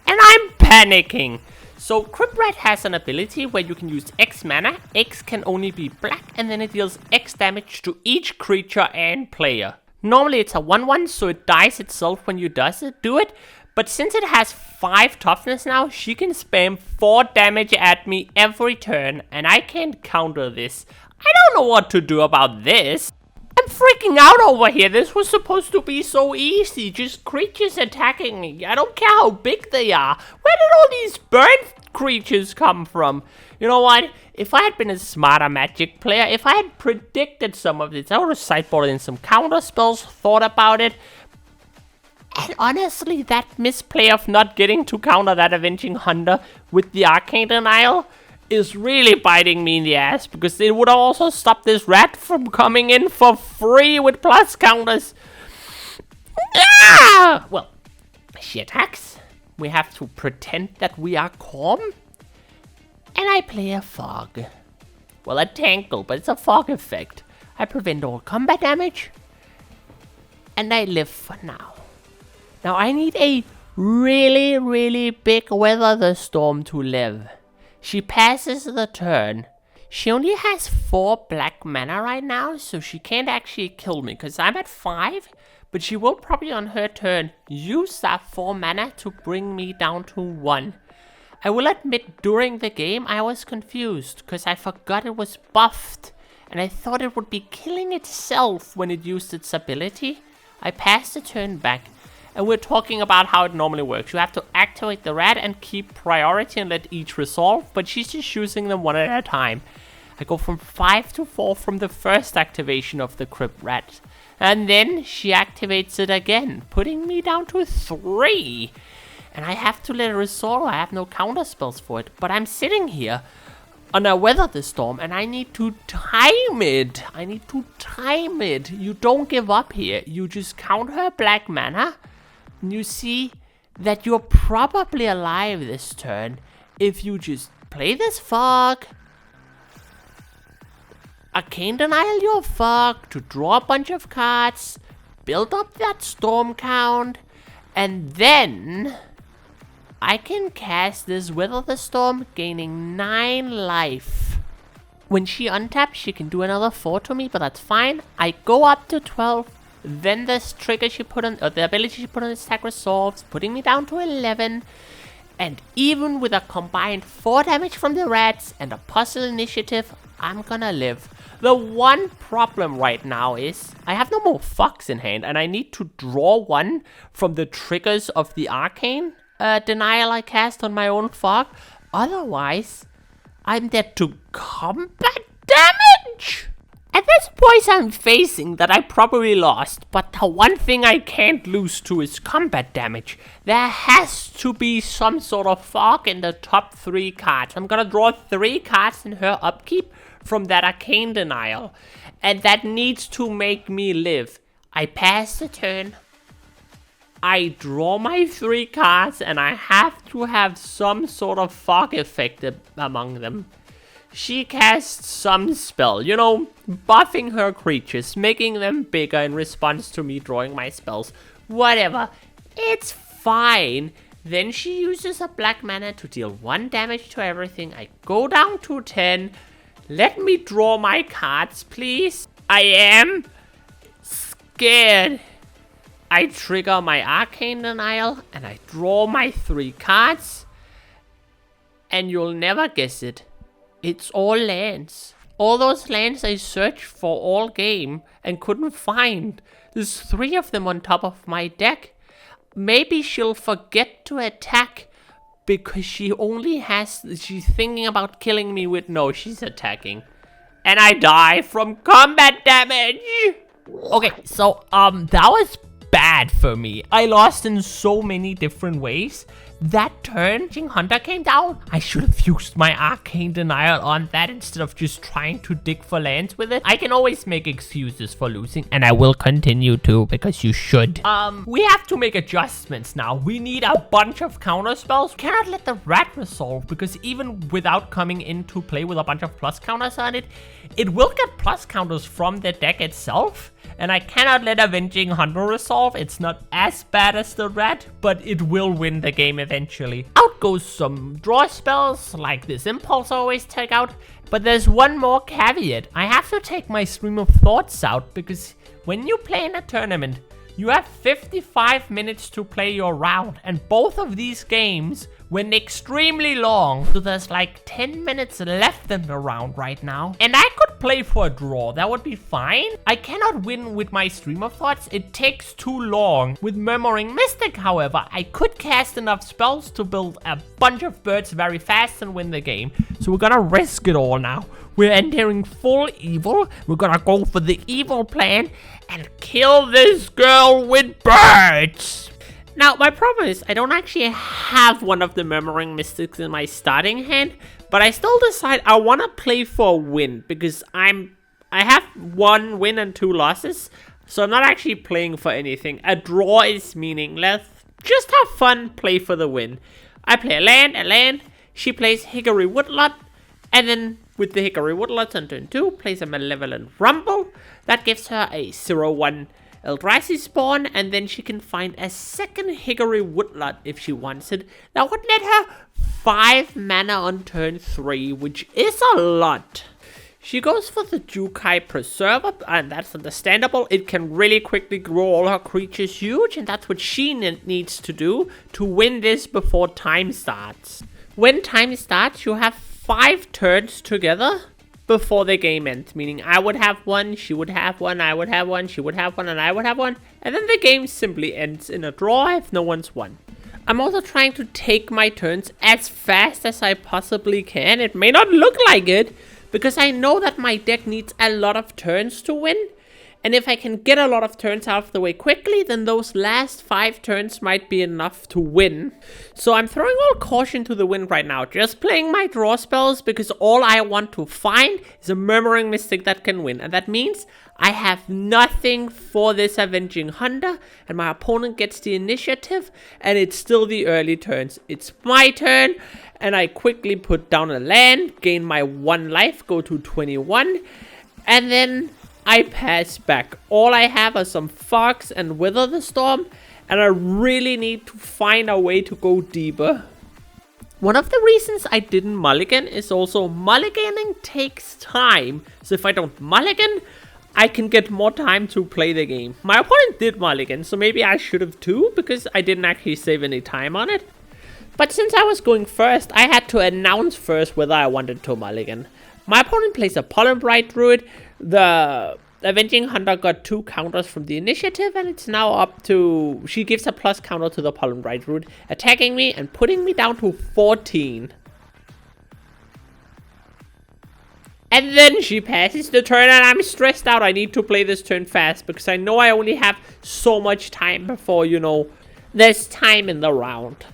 and I'm panicking. So Crypt Rat has an ability where you can use X mana. X can only be black, and then it deals X damage to each creature and player. Normally it's a 1/1, so it dies itself when you do it. But since it has 5 toughness now, she can spam 4 damage at me every turn, and I can't counter this. I don't know what to do about this. I'm freaking out over here. This was supposed to be so easy. Just creatures attacking me. I don't care how big they are. Where did all these burn creatures come from? You know what? If I had been a smarter Magic player, if I had predicted some of this, I would have sideboarded in some counter spells, thought about it. And honestly, that misplay of not getting to counter that Avenging Hunter with the Arcane Denial is really biting me in the ass, because it would also stop this rat from coming in for free with plus counters. Ah! Well, she attacks. We have to pretend that we are calm. And I play a fog. Well, a tangle, but it's a fog effect. I prevent all combat damage. And I live for now. Now I need a really, really big Weather the Storm to live. She passes the turn. She only has 4 black mana right now, so she can't actually kill me, because I'm at 5. But she will probably on her turn use that 4 mana to bring me down to 1. I will admit, during the game I was confused, because I forgot it was buffed. And I thought it would be killing itself when it used its ability. I passed the turn back. And we're talking about how it normally works. You have to activate the rat and keep priority and let each resolve, but she's just using them one at a time. I go from 5 to 4 from the first activation of the Crypt Rat. And then she activates it again, putting me down to 3. And I have to let it resolve. I have no counter spells for it. But I'm sitting here on a Weather the Storm, and I need to time it. You don't give up here. You just count her black mana. You see that you're probably alive this turn if you just play this fog, Arcane Denial your fog to draw a bunch of cards, build up that storm count, and then I can cast this Weather the Storm, gaining 9 life. When she untaps, she can do another 4 to me, but that's fine. I go up to 12. Then this trigger she put on, or the ability she put on the stack resolves, putting me down to 11. And even with a combined 4 damage from the rats and a puzzle initiative, I'm gonna live. The one problem right now is I have no more fogs in hand, and I need to draw 1 from the triggers of the Arcane Denial I cast on my own fog. Otherwise, I'm dead to combat damage. At this point I'm facing that I probably lost, but the one thing I can't lose to is combat damage. There has to be some sort of fog in the top 3 cards. I'm gonna draw 3 cards in her upkeep from that Arcane Denial, and that needs to make me live. I pass the turn, I draw my 3 cards, and I have to have some sort of fog effect among them. She casts some spell, you know, buffing her creatures, making them bigger in response to me drawing my spells. Whatever, it's fine. Then she uses a black mana to deal 1 damage to everything. I go down to 10. Let me draw my cards, please. I am scared. I trigger my Arcane Denial and I draw my 3 cards. And you'll never guess it. It's all lands. All those lands I searched for all game and couldn't find. There's 3 of them on top of my deck. Maybe she'll forget to attack because she's thinking about killing me with, no, she's attacking. And I die from combat damage. Okay, so, that was bad for me. I lost in so many different ways. That turn, King Hunter came down. I should have used my Arcane Denial on that instead of just trying to dig for lands with it. I can always make excuses for losing, and I will continue to, because you should. We have to make adjustments now. We need a bunch of counter spells. We cannot let the rat resolve, because even without coming into play with a bunch of plus counters on it, it will get plus counters from the deck itself. And I cannot let Avenging Hunter resolve. It's not as bad as the rat, but it will win the game eventually. Out goes some draw spells, like this Impulse I always take out. But there's one more caveat. I have to take my Stream of Thoughts out, because when you play in a tournament, you have 55 minutes to play your round. And both of these games went extremely long. So there's like 10 minutes left in the round right now. And I could play for a draw. That would be fine. I cannot win with my Stream of Thoughts. It takes too long. With Murmuring Mystic, however, I could cast enough spells to build a bunch of birds very fast and win the game. So we're gonna risk it all now. We're entering full evil. We're gonna go for the evil plan and kill this girl with birds. Now, my problem is I don't actually have one of the Murmuring Mystics in my starting hand, but I still decide I want to play for a win because I have 1 win and 2 losses, so I'm not actually playing for anything. A draw is meaningless. Just have fun, play for the win. I play a land. She plays Hickory Woodlot, and then with the Hickory Woodlots on turn 2, plays a Malevolent Rumble. That gives her a 0/1 Eldrazi spawn, and then she can find a second Hickory Woodlot if she wants it. That would let her 5 mana on turn 3, which is a lot. She goes for the Jukai Preserver, and that's understandable. It can really quickly grow all her creatures huge, and that's what she needs to do to win this before time starts. When time starts, you have 5 turns together before the game ends, meaning I would have 1, she would have 1, I would have 1, she would have 1, and I would have 1, and then the game simply ends in a draw if no one's won. I'm also trying to take my turns as fast as I possibly can. It may not look like it, because I know that my deck needs a lot of turns to win, and if I can get a lot of turns out of the way quickly, then those last 5 turns might be enough to win. So I'm throwing all caution to the wind right now, just playing my draw spells, because all I want to find is a Murmuring Mystic that can win. And that means I have nothing for this Avenging Hunter, and my opponent gets the initiative, and it's still the early turns. It's my turn, and I quickly put down a land, gain my 1 life, go to 21, and then I pass back. All I have are some Fox and Wither the Storm, and I really need to find a way to go deeper. One of the reasons I didn't mulligan is also mulliganing takes time. So if I don't mulligan, I can get more time to play the game. My opponent did mulligan, so maybe I should have too, because I didn't actually save any time on it. But since I was going first, I had to announce first whether I wanted to mulligan. My opponent plays a Pollen Bright Druid. The Avenging Hunter got 2 counters from the initiative, and it's now up to... She gives a plus counter to the Pollen Bright Druid, attacking me and putting me down to 14. And then she passes the turn, and I'm stressed out. I need to play this turn fast, because I know I only have so much time before, there's time in the round.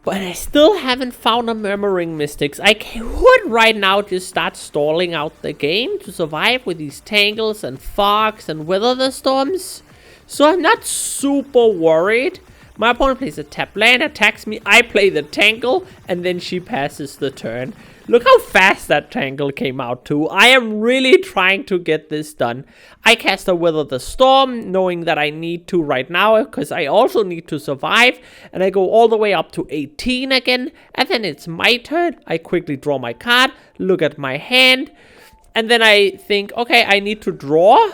But I still haven't found a Murmuring Mystics. I could right now just start stalling out the game to survive with these Tangles and Fox and Wither the Storms. So I'm not super worried. My opponent plays a tap land, attacks me, I play the Tangle, and then she passes the turn. Look how fast that Tangle came out too. I am really trying to get this done. I cast a Wither the Storm, knowing that I need to right now, because I also need to survive. And I go all the way up to 18 again, and then it's my turn. I quickly draw my card, look at my hand, and then I think, okay, I need to draw.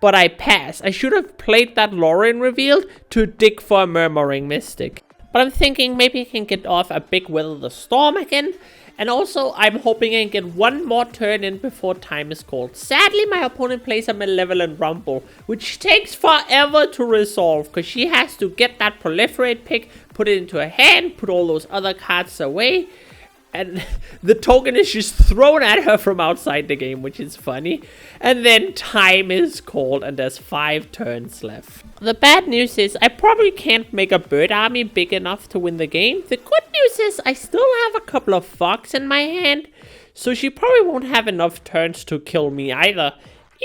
But I pass. I should have played that Lorien Revealed to dig for a Murmuring Mystic. But I'm thinking maybe I can get off a big Wither the Storm again. And also, I'm hoping I can get 1 more turn in before time is called. Sadly, my opponent plays a Malevolent Rumble, which takes forever to resolve, because she has to get that Proliferate pick, put it into her hand, put all those other cards away. And the token is just thrown at her from outside the game, which is funny. And then time is called, and there's 5 turns left. The bad news is I probably can't make a bird army big enough to win the game. The good news is I still have a couple of Fox in my hand, so she probably won't have enough turns to kill me either.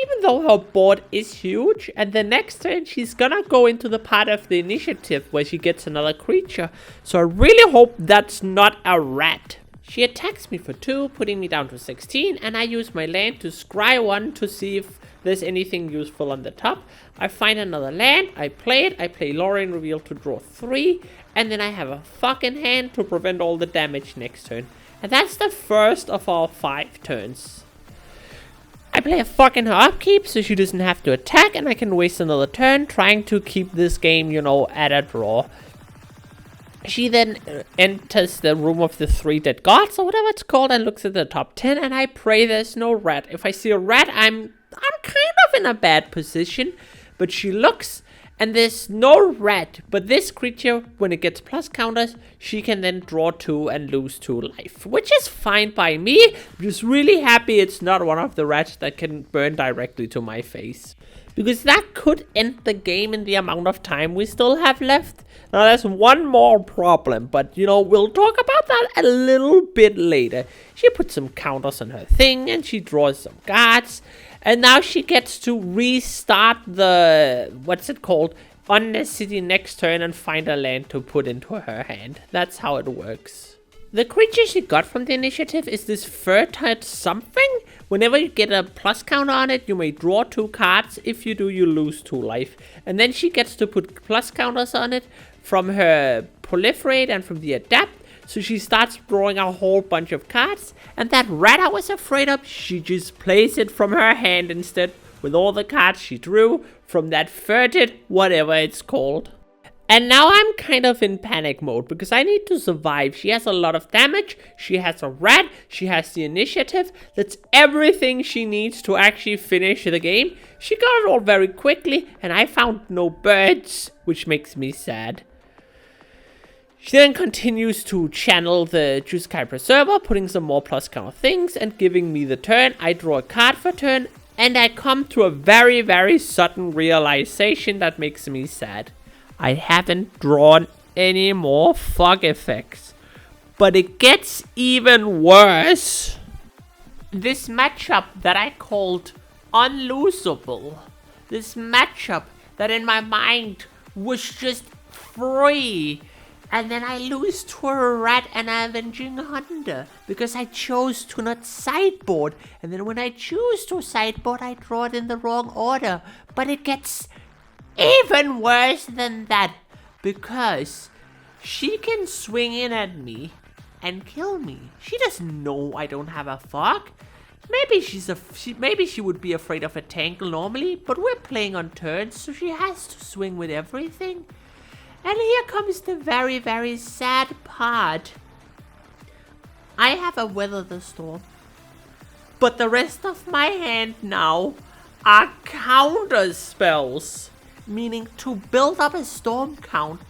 Even though her board is huge, and the next turn she's gonna go into the part of the initiative where she gets another creature. So I really hope that's not a rat. She attacks me for 2, putting me down to 16, and I use my land to scry 1 to see if there's anything useful on the top. I find another land, I play it, I play Lorien Reveal to draw 3, and then I have a fucking hand to prevent all the damage next turn. And that's the first of our 5 turns. I play a fucking her upkeep so she doesn't have to attack, and I can waste another turn trying to keep this game, at a draw. She then enters the room of the 3 dead gods, or whatever it's called, and looks at the top 10, and I pray there's no rat. If I see a rat, I'm kind of in a bad position, but she looks, and there's no rat, but this creature, when it gets plus counters, she can then draw 2 and lose 2 life, which is fine by me. I'm just really happy it's not one of the rats that can burn directly to my face. because that could end the game in the amount of time we still have left. Now there's one more problem, but you know, we'll talk about that a little bit later. She put some counters on her thing and she draws some cards, and now she gets to restart the, what's it called, on the city next turn and find a land to put into her hand. That's how it works. The creature she got from the initiative is this fertile something. Whenever you get a plus counter on it, you may draw 2 cards. If you do, you lose 2 life. And then she gets to put plus counters on it from her Proliferate and from the Adapt. So she starts drawing a whole bunch of cards. And that rat I was afraid of, she just plays it from her hand instead with all the cards she drew from that fertit, whatever it's called. And now I'm kind of in panic mode because I need to survive. She has a lot of damage, she has a rat, she has the initiative. That's everything she needs to actually finish the game. She got it all very quickly and I found no birds, which makes me sad. She then continues to channel the Golgari Preserver, putting some more plus counter things and giving me the turn. I draw a card for turn and I come to a very, very sudden realization that makes me sad. I haven't drawn any more fog effects. But it gets even worse. This matchup that I called unlosable. This matchup that in my mind was just free. And then I lose to a rat and an Avenging Hunter because I chose to not sideboard. And then when I choose to sideboard, I draw it in the wrong order. But it gets even worse than that, because she can swing in at me and kill me. She doesn't know I don't have a fog. Maybe she would be afraid of a tangle normally, but we're playing on turns, so she has to swing with everything. And here comes the very, very sad part. I have a Weather the Storm, but the rest of my hand now are counter spells. Meaning to build up a storm count,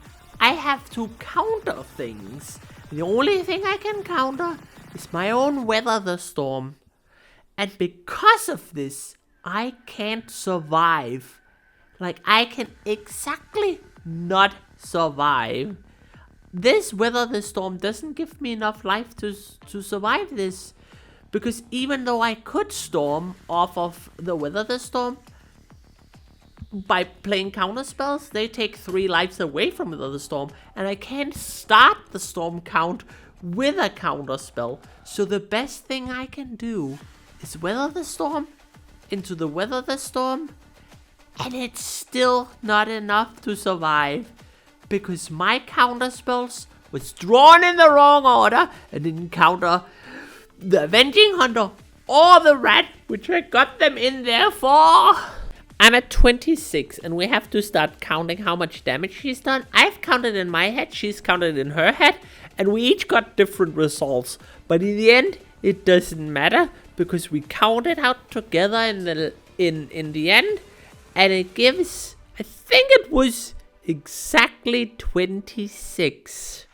I have to counter things. The only thing I can counter is my own Weather the Storm. And because of this, I can't survive. Like, I can exactly not survive. This Weather the Storm doesn't give me enough life to survive this. Because even though I could storm off of the Weather the Storm, by playing counter spells, they take 3 lives away from the storm, and I can't start the storm count with a counter spell. So the best thing I can do is Weather the Storm into the Weather the Storm, and it's still not enough to survive because my counter spells was drawn in the wrong order and didn't counter the Avenging Hunter or the rat, which I got them in there for. I'm at 26 and we have to start counting how much damage she's done. I've counted in my head, she's counted in her head, and we each got different results. But in the end, it doesn't matter because we counted out together in the end, and it gives, I think it was exactly 26.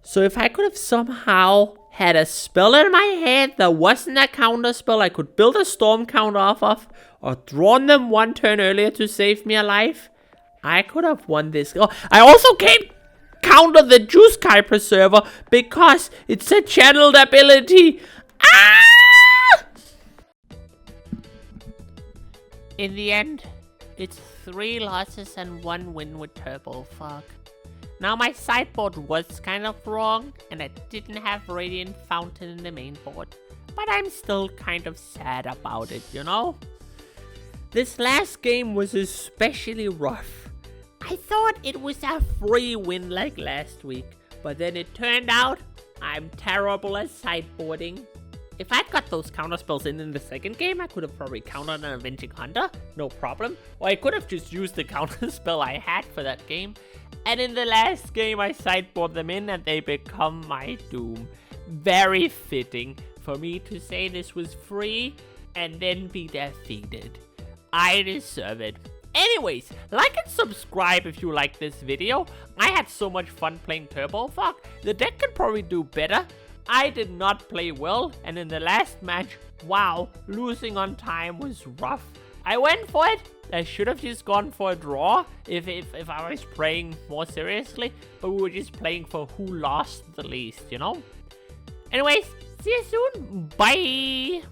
So if I could have somehow had a spell in my hand that wasn't a counter spell I could build a storm count off of, or drawn them 1 turn earlier to save me alive, I could have won this. Oh, I also can't counter the Golgari Preserver because it's a channeled ability. Ah! In the end, it's 3 losses and 1 win with Turbo Fog. Now my sideboard was kind of wrong, and I didn't have Radiant Fountain in the main board, but I'm still kind of sad about it, you know? This last game was especially rough. I thought it was a free win like last week, but then it turned out I'm terrible at sideboarding. If I'd got those counterspells in the second game, I could have probably countered an Avenging Hunter, no problem. Or I could have just used the counterspell I had for that game. And in the last game, I sideboard them in and they become my doom. Very fitting for me to say this was free and then be defeated. I deserve it. Anyways, like and subscribe if you like this video. I had so much fun playing Turbo Fog. The deck could probably do better. I did not play well, and in the last match, wow, losing on time was rough. I went for it. I should have just gone for a draw if I was playing more seriously. But we were just playing for who lost the least, you know? Anyways, see you soon. Bye.